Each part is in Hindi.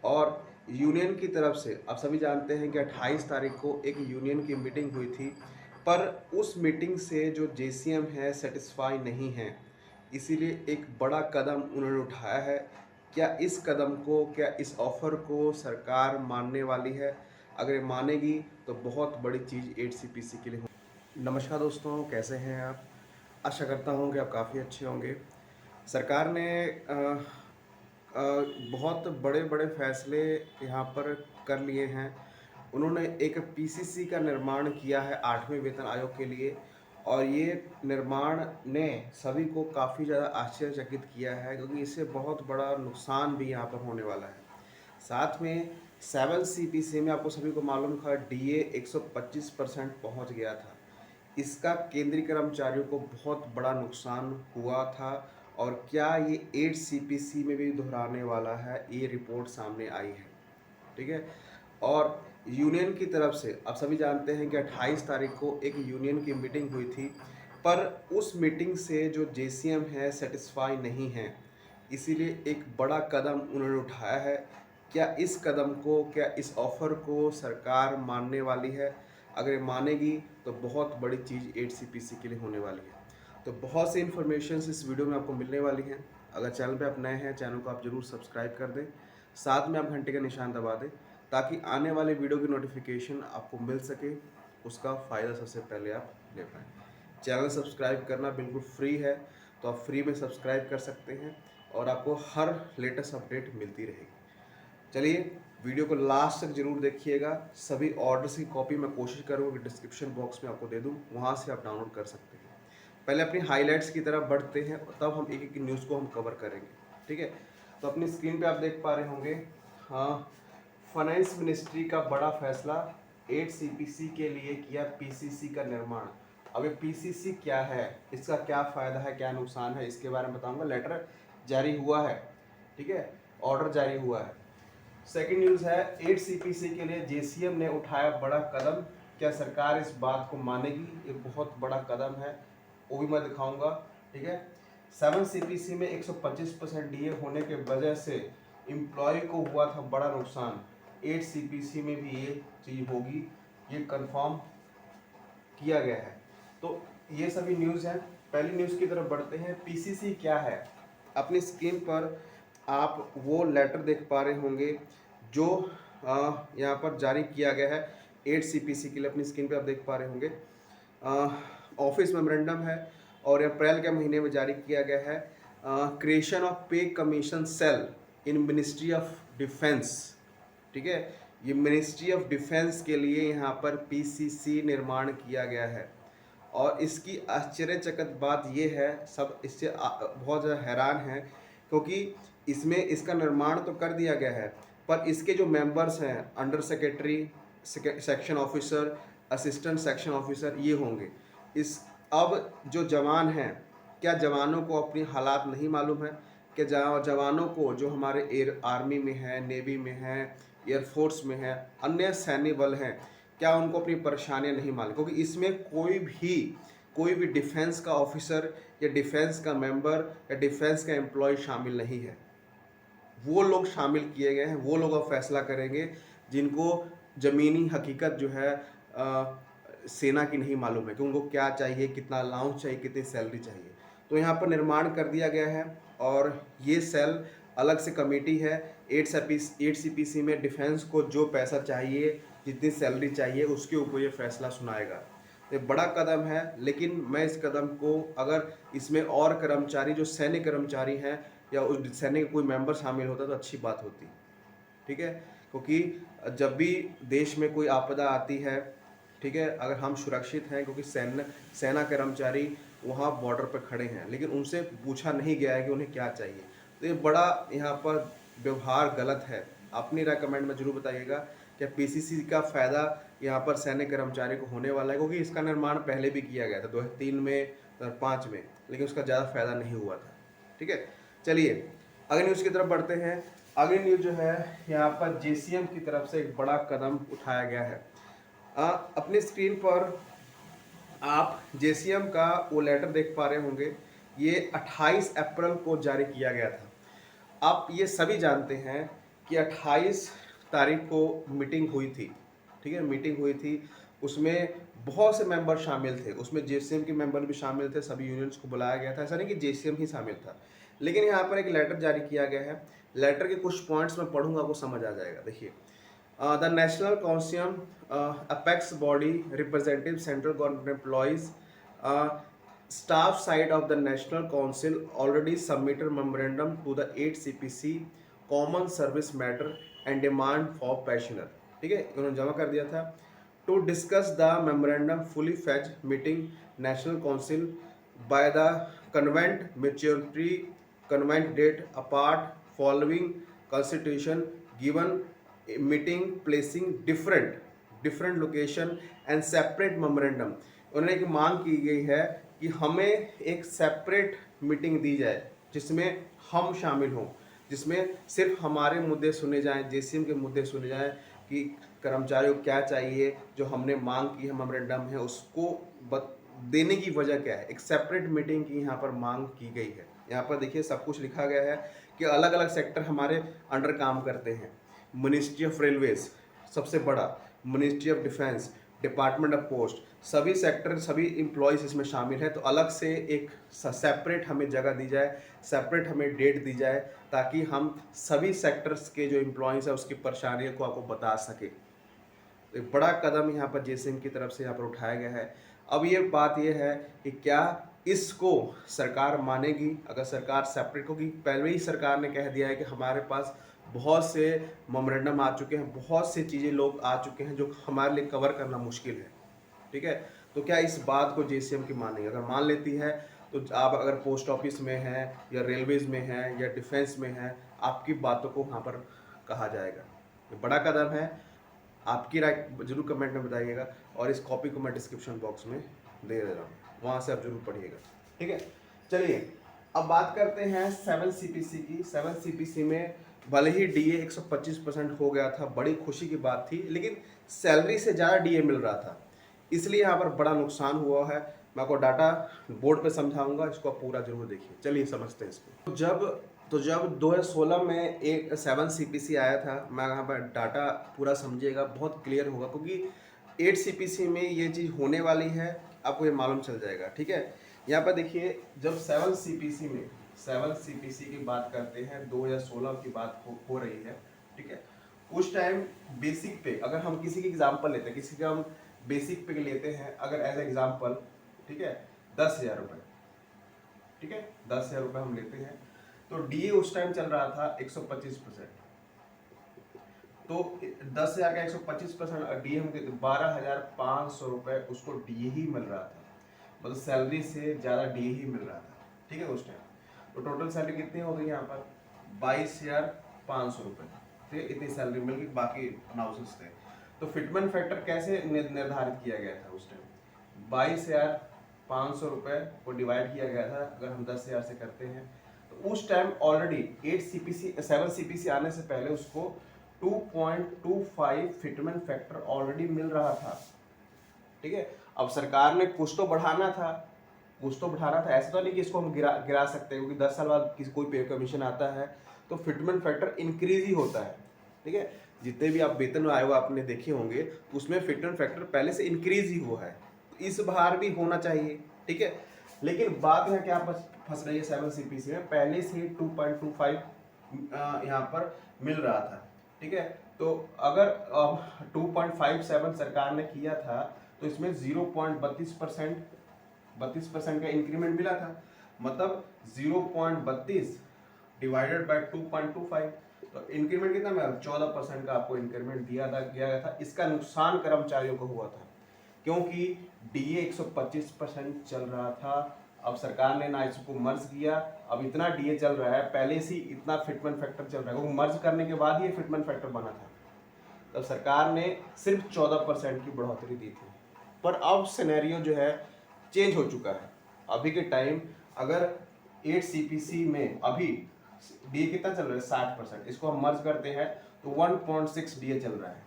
और यूनियन की तरफ से आप सभी जानते हैं कि 28 तारीख को एक यूनियन की मीटिंग हुई थी, पर उस मीटिंग से जो जेसीएम है सेटिस्फाई नहीं है, इसीलिए एक बड़ा कदम उन्होंने उठाया है। क्या इस ऑफ़र को सरकार मानने वाली है? अगर ये मानेगी तो बहुत बड़ी चीज़ एचसीपीसी के लिए हो। नमस्कार दोस्तों, कैसे हैं आप? आशा करता हूँ कि आप काफ़ी अच्छे होंगे। सरकार ने बहुत बड़े-बड़े फैसले यहाँ पर कर लिए हैं। उन्होंने एक पीसीसी का निर्माण किया है 8वें वेतन आयोग के लिए, और ये निर्माण ने सभी को काफ़ी ज़्यादा आश्चर्यचकित किया है, क्योंकि इससे बहुत बड़ा नुकसान भी यहाँ पर होने वाला है। साथ में 7 सीपीसी में आपको सभी को मालूम था डीए 125% पहुँच गया था। इसका केंद्रीय कर्मचारियों को बहुत बड़ा नुकसान हुआ था, और क्या ये 8 सीपीसी में भी दोहराने वाला है, ये रिपोर्ट सामने आई है। ठीक है? और यूनियन की तरफ से आप सभी जानते हैं कि 28 तारीख को एक यूनियन की मीटिंग हुई थी, पर उस मीटिंग से जो जेसीएम है सेटिस्फाई नहीं है, इसीलिए एक बड़ा कदम उन्होंने उठाया है। क्या इस ऑफ़र को सरकार मानने वाली है? अगर ये मानेगी तो बहुत बड़ी चीज़ एचसीपीसी के लिए होने वाली है। तो बहुत सी इन्फॉर्मेशंस इस वीडियो में आपको मिलने वाली हैं। अगर चैनल पे आप नए हैं, चैनल को आप ज़रूर सब्सक्राइब कर दें, साथ में आप घंटे का निशान दबा दें, ताकि आने वाले वीडियो की नोटिफिकेशन आपको मिल सके, उसका फ़ायदा सबसे पहले आप ले पाएँ। चैनल सब्सक्राइब करना बिल्कुल फ्री है, तो आप फ्री में सब्सक्राइब कर सकते हैं और आपको हर लेटेस्ट अपडेट मिलती रहेगी। चलिए, वीडियो को लास्ट तक जरूर देखिएगा। सभी ऑर्डर्स की कॉपी मैं कोशिश करूँगा कि डिस्क्रिप्शन बॉक्स में आपको दे दूँ, वहाँ से आप डाउनलोड कर सकते हैं। पहले अपनी हाइलाइट्स की तरफ बढ़ते हैं, और तब हम एक एक न्यूज़ को हम कवर करेंगे। ठीक है? तो अपनी स्क्रीन पे आप देख पा रहे होंगे, हाँ, फाइनेंस मिनिस्ट्री का बड़ा फैसला, 8 सीपीसी के लिए किया पीसीसी का निर्माण। अब ये पीसीसी क्या है, इसका क्या फ़ायदा है, क्या नुकसान है, इसके बारे में बताऊंगा। लेटर जारी हुआ है, ठीक है, ऑर्डर जारी हुआ है। सेकेंड न्यूज़ है, 8 सीपीसी के लिए जेसीएम ने उठाया बड़ा कदम। क्या सरकार इस बात को मानेगी? ये बहुत बड़ा कदम है, वो भी मैं दिखाऊंगा। ठीक है? 7 सीपीसी में 125% डीए होने के वजह से एम्प्लॉय को हुआ था बड़ा नुकसान। 8 सीपीसी में भी ये चीज़ होगी, ये कंफर्म किया गया है। तो ये सभी न्यूज़ हैं। पहली न्यूज़ की तरफ बढ़ते हैं। पीसीसी क्या है? अपनी स्क्रीन पर आप वो लेटर देख पा रहे होंगे जो यहाँ पर जारी किया गया है 8 सीपीसी के लिए। अपनी स्क्रीन पे आप देख पा रहे होंगे, ऑफिस मेमोरेंडम है, और अप्रैल के महीने में जारी किया गया है। Creation of pay commission cell in ministry of defence. ठीक है? ये मिनिस्ट्री ऑफ डिफेंस के लिए यहाँ पर पीसीसी निर्माण किया गया है, और इसकी आश्चर्यचकित बात ये है, सब इससे बहुत ज़्यादा हैरान हैं, क्योंकि इसमें इसका निर्माण तो कर दिया गया है, पर इसके जो मेंबर्स हैं, under secretary, section officer, assistant section officer, ये होंगे। इस अब जो जवान हैं, क्या जवानों को अपनी हालात नहीं मालूम है? कि जवानों को जो हमारे एयर आर्मी में है, नेवी में है, एयरफोर्स में है, अन्य सैन्य बल हैं, क्या उनको अपनी परेशानियां नहीं मालूम? क्योंकि इसमें कोई भी डिफेंस का ऑफिसर या डिफेंस का मेंबर या डिफेंस का एम्प्लॉय शामिल नहीं है। वो लोग शामिल किए गए हैं, वो लोग अब फैसला करेंगे जिनको ज़मीनी हकीकत जो है सेना की नहीं मालूम है कि उनको क्या चाहिए, कितना अलाउंस चाहिए, कितनी सैलरी चाहिए। तो यहाँ पर निर्माण कर दिया गया है, और ये सेल अलग से कमेटी है। 8 सीपीसी में डिफेंस को जो पैसा चाहिए, जितनी सैलरी चाहिए, उसके ऊपर ये फैसला सुनाएगा। ये बड़ा कदम है, लेकिन मैं इस कदम को, अगर इसमें और कर्मचारी जो सैन्य कर्मचारी हैं या उस सैन्य का कोई मेंबर शामिल होता तो अच्छी बात होती। ठीक है? क्योंकि जब भी देश में कोई आपदा आती है, ठीक है, अगर हम सुरक्षित हैं, क्योंकि सेना कर्मचारी वहाँ बॉर्डर पर खड़े हैं, लेकिन उनसे पूछा नहीं गया है कि उन्हें क्या चाहिए। तो ये बड़ा यहाँ पर व्यवहार गलत है। अपनी राय कमेंट में जरूर बताइएगा, क्या पीसीसी का फ़ायदा यहाँ पर सैन्य कर्मचारी को होने वाला है? क्योंकि इसका निर्माण पहले भी किया गया था 2003 में, 2005 में, लेकिन उसका ज़्यादा फायदा नहीं हुआ था। ठीक है? चलिए, अगली न्यूज़ की तरफ बढ़ते हैं। अगली न्यूज़ जो है, यहाँ पर जेसीएम की तरफ से एक बड़ा कदम उठाया गया है। अपनी स्क्रीन पर आप जेसीएम का वो लेटर देख पा रहे होंगे। ये 28 अप्रैल को जारी किया गया था। आप ये सभी जानते हैं कि 28 तारीख को मीटिंग हुई थी, ठीक है, मीटिंग हुई थी। उसमें बहुत से मेंबर शामिल थे, उसमें जेसीएम के मेंबर भी शामिल थे, सभी यूनियंस को बुलाया गया था, ऐसा नहीं कि जेसीएम ही शामिल था। लेकिन यहाँ पर एक लेटर जारी किया गया है, लेटर के कुछ पॉइंट्स मैं पढ़ूंगा, आपको समझ आ जाएगा। देखिए, the national council apex body representative central government employees staff side of the National Council already submitted memorandum to the 8 CPC common service matter and demand for pensioner, ठीक है, उन्होंने जमा कर दिया था। To discuss the memorandum fully phase meeting national council by the convent maturity convent date apart following constitution given meeting placing different location and separate memorandum. उन्होंने एक मांग की गई है कि हमें एक सेपरेट मीटिंग दी जाए जिसमें हम शामिल हों, जिसमें सिर्फ हमारे मुद्दे सुने जाएं, जेसीएम के मुद्दे सुने जाएं कि कर्मचारियों को क्या चाहिए, जो हमने मांग की है मेमोरेंडम है उसको देने की वजह क्या है। एक सेपरेट मीटिंग की यहाँ पर मांग की गई है। यहाँ पर देखिए सब कुछ लिखा गया है कि अलग अलग सेक्टर हमारे अंडर काम करते हैं। मिनिस्ट्री ऑफ रेलवेज सबसे बड़ा, ministry of defence, department of post, सभी सेक्टर सभी एम्प्लॉयज़ इसमें शामिल है। तो अलग से एक सेपरेट हमें जगह दी जाए, सेपरेट हमें डेट दी जाए, ताकि हम सभी सेक्टर्स के जो एम्प्लॉयज़ है उसकी परेशानियों को आपको बता सके। तो एक बड़ा कदम यहाँ पर जेसीएम की तरफ से यहाँ पर उठाया गया है। अब ये बात ये है कि क्या इसको सरकार मानेगी। अगर सरकार सेपरेट, क्योंकि पहले ही सरकार ने कह दिया है कि हमारे पास बहुत से मेमोरेंडम आ चुके हैं, बहुत से चीज़ें लोग आ चुके हैं जो हमारे लिए कवर करना मुश्किल है, ठीक है। तो क्या इस बात को जेसीएम की मानेगी। अगर मान लेती है तो आप अगर पोस्ट ऑफिस में हैं या रेलवेज में हैं या डिफेंस में हैं, आपकी बातों को वहाँ पर कहा जाएगा। ये बड़ा कदम है। आपकी राय जरूर कमेंट में बताइएगा और इस कॉपी को मैं डिस्क्रिप्शन बॉक्स में दे रहा हूँ, वहाँ से आप जरूर पढ़िएगा, ठीक है। चलिए अब बात करते हैं 7 CPC की। 7 CPC में भले ही डीए 125% हो गया था, बड़ी खुशी की बात थी, लेकिन सैलरी से ज़्यादा डीए मिल रहा था, इसलिए यहाँ पर बड़ा नुकसान हुआ है। मैं आपको डाटा बोर्ड पे समझाऊंगा, इसको आप पूरा जरूर देखिए। चलिए समझते हैं इसको। तो जब 2016 में एक 7 CPC आया था, मैं यहाँ पर डाटा पूरा समझिएगा, बहुत क्लियर होगा, क्योंकि 8 CPC में ये चीज़ होने वाली है, आपको ये मालूम चल जाएगा, ठीक है। यहाँ पर देखिए, जब 7 CPC की बात करते हैं, 2016 की बात हो रही है, ठीक है। उस टाइम बेसिक पे, अगर हम किसी की एग्जाम्पल लेते हैं, किसी का हम बेसिक पे लेते हैं अगर एज एग्जाम्पल, ठीक है, 10,000 रुपये, ठीक है, 10,000 रुपये हम लेते हैं, तो डीए उस टाइम चल रहा था 125%। तो 10,000 का 125% डीए हम 12,500 रुपये उसको डीए ही मिल रहा था, मतलब सैलरी से ज़्यादा डीए ही मिल रहा था, ठीक है उस टाइम। तो टोटल सैलरी कितनी हो गई यहाँ पर 22,500 रुपये, ठीक है, इतनी सैलरी मिल गई, बाकी अनाउंसेस थे। तो फिटमेंट फैक्टर कैसे निर्धारित किया गया था उस टाइम, 22,500 रुपये को डिवाइड किया गया था। अगर हम 10,000 से करते हैं तो उस टाइम ऑलरेडी 7 CPC आने से पहले उसको 2.25 फिटमेंट फैक्टर ऑलरेडी मिल रहा था, ठीक है। अब सरकार ने कुछ तो बढ़ाना था, ऐसा तो नहीं कि इसको हम गिरा सकते हैं, क्योंकि 10 साल बाद कोई पे कमीशन आता है तो फिटमेंट फैक्टर इंक्रीज ही होता है, ठीक है। जितने भी आप वेतन आयोग आपने देखे होंगे उसमें फिटमेंट फैक्टर पहले से इंक्रीज ही हुआ है, तो इस बार भी होना चाहिए, ठीक है। लेकिन बात यहाँ क्या फंस रही है 7 CPC में, पहले से 2.25 यहाँ पर मिल रहा था, ठीक है। तो अगर 2.57 सरकार ने किया था तो इसमें 32% का इंक्रीमेंट मिला था, मतलब 0.32 डिवाइडेड बाय 2.25, तो इंक्रीमेंट कितना मिला, 14% का आपको इंक्रीमेंट दिया गया था। इसका नुकसान कर्मचारियों को हुआ था, क्योंकि डीए 125% चल रहा था। अब सरकार ने ना इसको मर्ज किया, अब इतना डीए चल रहा है, पहले से इतना फिटमेंट फैक्टर चल रहा है, क्योंकि मर्ज करने के बाद ही ये फिटमेंट फैक्टर बना था। तब सरकार ने सिर्फ 14% की बढ़ोतरी दी थी, पर अब सिनेरियो जो है चेंज हो चुका है। अभी के टाइम अगर 8 CPC में अभी डीए कितना चल रहा है 60%, इसको हम मर्ज करते हैं तो 1.6 डीए चल रहा है,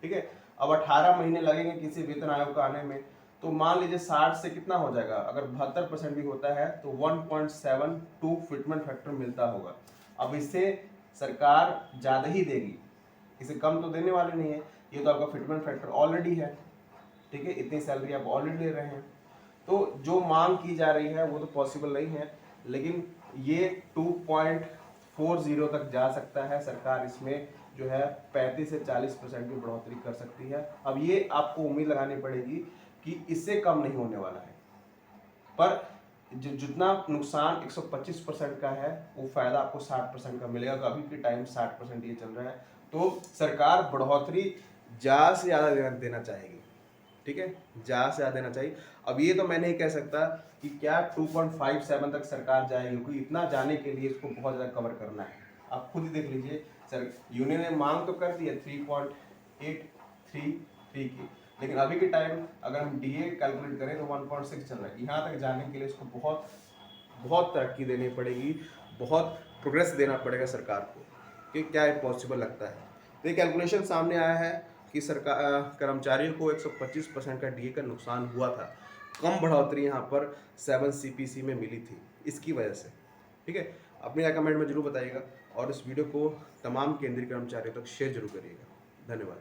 ठीक है। अब 18 महीने लगेंगे किसी वेतन आयोग का आने में, तो मान लीजिए 60 से कितना हो जाएगा, अगर 72% भी होता है तो 1.72 फिटमेंट फैक्टर मिलता होगा। अब इससे सरकार ज़्यादा ही देगी, इसे कम तो देने वाली नहीं है। ये तो आपका फिटमेंट फैक्टर ऑलरेडी है, ठीक है, इतनी सैलरी आप ऑलरेडी ले रहे हैं, तो जो मांग की जा रही है वो तो पॉसिबल नहीं है, लेकिन ये 2.40 तक जा सकता है। सरकार इसमें जो है 35 से 40% की बढ़ोतरी कर सकती है। अब ये आपको उम्मीद लगानी पड़ेगी कि इससे कम नहीं होने वाला है, पर जितना नुकसान 125% का है वो फायदा आपको 60% का मिलेगा। तो अभी के टाइम 60% ये चल रहा है, तो सरकार बढ़ोतरी ज़्यादा से ज़्यादा देना चाहेगी, ठीक है, ज़्यादा से ज़्यादा देना चाहिए। अब ये तो मैं नहीं कह सकता कि क्या 2.57 तक सरकार जाएगी, क्योंकि इतना जाने के लिए इसको बहुत ज़्यादा कवर करना है। आप खुद ही देख लीजिए, सर यूनियन ने मांग तो कर दी है 3.833 की, लेकिन अभी के टाइम अगर हम डीए कैलकुलेट करें तो 1.6 चल रहा है। यहाँ तक जाने के लिए इसको बहुत बहुत तरक्की देनी पड़ेगी, बहुत प्रोग्रेस देना पड़ेगा सरकार को, कि क्या ये पॉसिबल लगता है। तो ये कैलकुलेशन सामने आया है कि सरकार कर्मचारियों को 125% का डीए का नुकसान हुआ था, कम बढ़ोतरी यहाँ पर 7 CPC में मिली थी इसकी वजह से, ठीक है। अपने यहाँ कमेंट में जरूर बताइएगा और इस वीडियो को तमाम केंद्रीय कर्मचारियों तक शेयर जरूर करिएगा। धन्यवाद।